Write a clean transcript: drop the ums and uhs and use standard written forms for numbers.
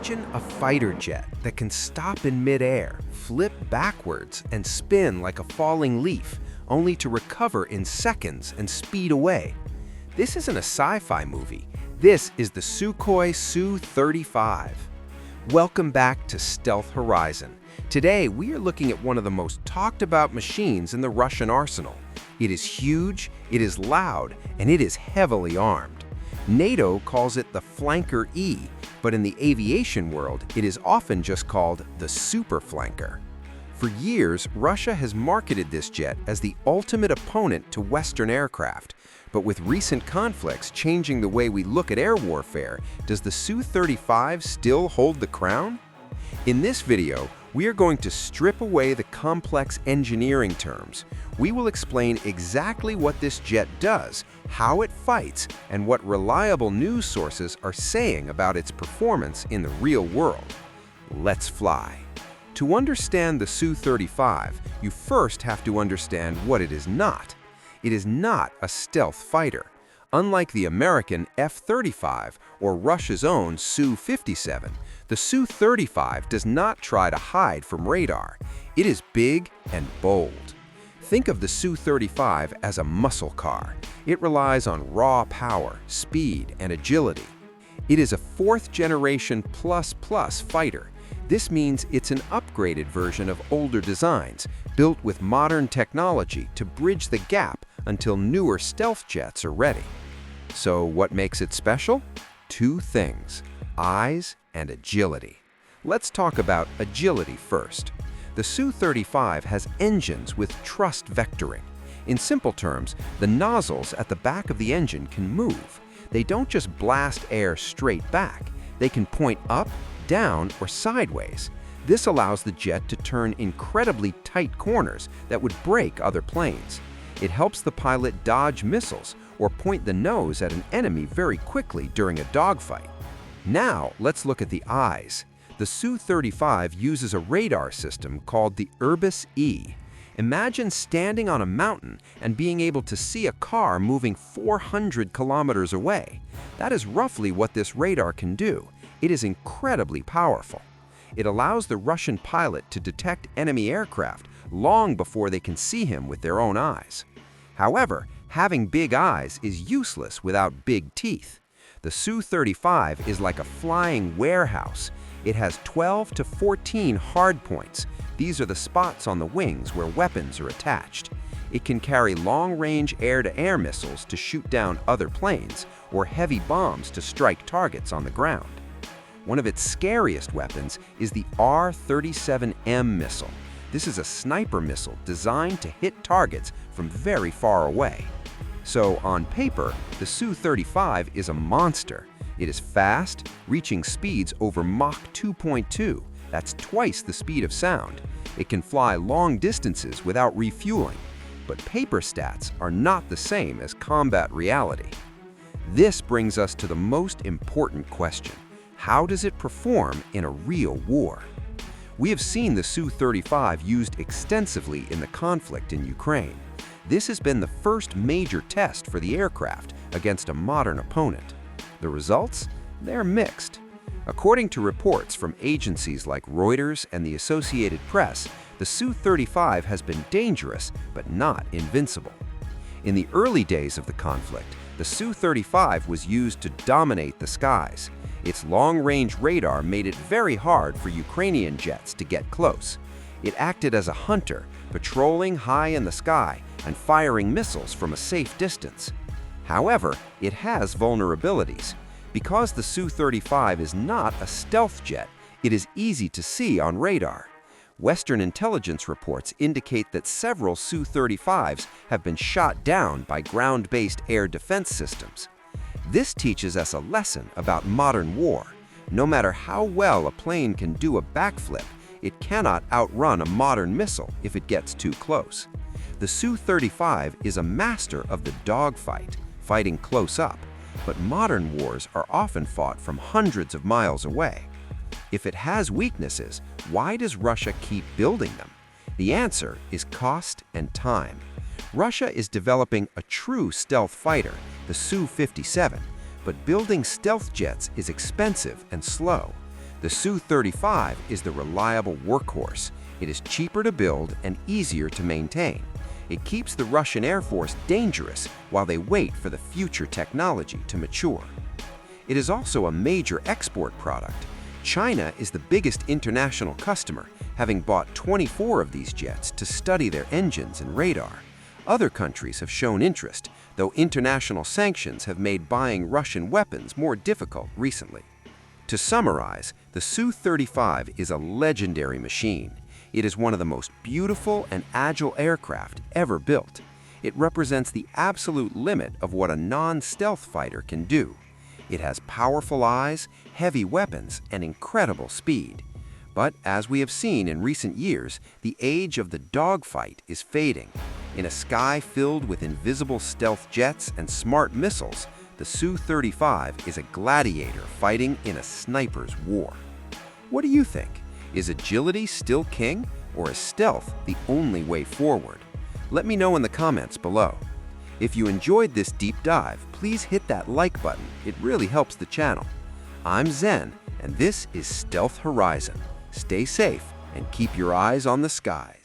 Imagine a fighter jet that can stop in midair, flip backwards, and spin like a falling leaf, only to recover in seconds and speed away. This isn't a sci-fi movie. This is the Sukhoi Su-35. Welcome back to Stealth Horizon. Today, we are looking at one of the most talked about machines in the Russian arsenal. It is huge, it is loud, and it is heavily armed. NATO calls it the Flanker-E, but in the aviation world, it is often just called the super flanker. For years, Russia has marketed this jet as the ultimate opponent to Western aircraft. But with recent conflicts changing the way we look at air warfare, does the Su-35 still hold the crown? In this video, we are going to strip away the complex engineering terms. We will explain exactly what this jet does, how it fights, and what reliable news sources are saying about its performance in the real world. Let's fly. To understand the Su-35, you first have to understand what it is not. It is not a stealth fighter. Unlike the American F-35 or Russia's own Su-57, the Su-35 does not try to hide from radar. It is big and bold. Think of the Su-35 as a muscle car. It relies on raw power, speed, and agility. It is a fourth-generation plus fighter. This means it's an upgraded version of older designs, built with modern technology to bridge the gap until newer stealth jets are ready. So what makes it special? Two things: eyes and agility. Let's talk about agility first. The Su-35 has engines with thrust vectoring. In simple terms, the nozzles at the back of the engine can move. They don't just blast air straight back. They can point up, down, or sideways. This allows the jet to turn incredibly tight corners that would break other planes. It helps the pilot dodge missiles or point the nose at an enemy very quickly during a dogfight. Now, let's look at the eyes. The Su-35 uses a radar system called the Irbis-E. Imagine standing on a mountain and being able to see a car moving 400 kilometers away. That is roughly what this radar can do. It is incredibly powerful. It allows the Russian pilot to detect enemy aircraft long before they can see him with their own eyes. However, having big eyes is useless without big teeth. The Su-35 is like a flying warehouse. It has 12 to 14 hard points. These are the spots on the wings where weapons are attached. It can carry long-range air-to-air missiles to shoot down other planes or heavy bombs to strike targets on the ground. One of its scariest weapons is the R-37M missile. This is a sniper missile designed to hit targets from very far away. So, on paper, the Su-35 is a monster. It is fast, reaching speeds over Mach 2.2. That's twice the speed of sound. It can fly long distances without refueling. But paper stats are not the same as combat reality. This brings us to the most important question. How does it perform in a real war? We have seen the Su-35 used extensively in the conflict in Ukraine. This has been the first major test for the aircraft against a modern opponent. The results? They're mixed. According to reports from agencies like Reuters and the Associated Press, the Su-35 has been dangerous but not invincible. In the early days of the conflict, the Su-35 was used to dominate the skies. Its long-range radar made it very hard for Ukrainian jets to get close. It acted as a hunter, patrolling high in the sky and firing missiles from a safe distance. However, it has vulnerabilities. Because the Su-35 is not a stealth jet, it is easy to see on radar. Western intelligence reports indicate that several Su-35s have been shot down by ground-based air defense systems. This teaches us a lesson about modern war. No matter how well a plane can do a backflip, it cannot outrun a modern missile if it gets too close. The Su-35 is a master of the dogfight, fighting close up, but modern wars are often fought from hundreds of miles away. If it has weaknesses, why does Russia keep building them? The answer is cost and time. Russia is developing a true stealth fighter, the Su-57, but building stealth jets is expensive and slow. The Su-35 is the reliable workhorse. It is cheaper to build and easier to maintain. It keeps the Russian Air Force dangerous while they wait for the future technology to mature. It is also a major export product. China is the biggest international customer, having bought 24 of these jets to study their engines and radar. Other countries have shown interest, though international sanctions have made buying Russian weapons more difficult recently. To summarize, the Su-35 is a legendary machine. It is one of the most beautiful and agile aircraft ever built. It represents the absolute limit of what a non-stealth fighter can do. It has powerful eyes, heavy weapons, and incredible speed. But as we have seen in recent years, the age of the dogfight is fading. In a sky filled with invisible stealth jets and smart missiles, the Su-35 is a gladiator fighting in a sniper's war. What do you think? Is agility still king, or is stealth the only way forward? Let me know in the comments below. If you enjoyed this deep dive, please hit that like button. It really helps the channel. I'm Zen, and this is Stealth Horizon. Stay safe and keep your eyes on the sky.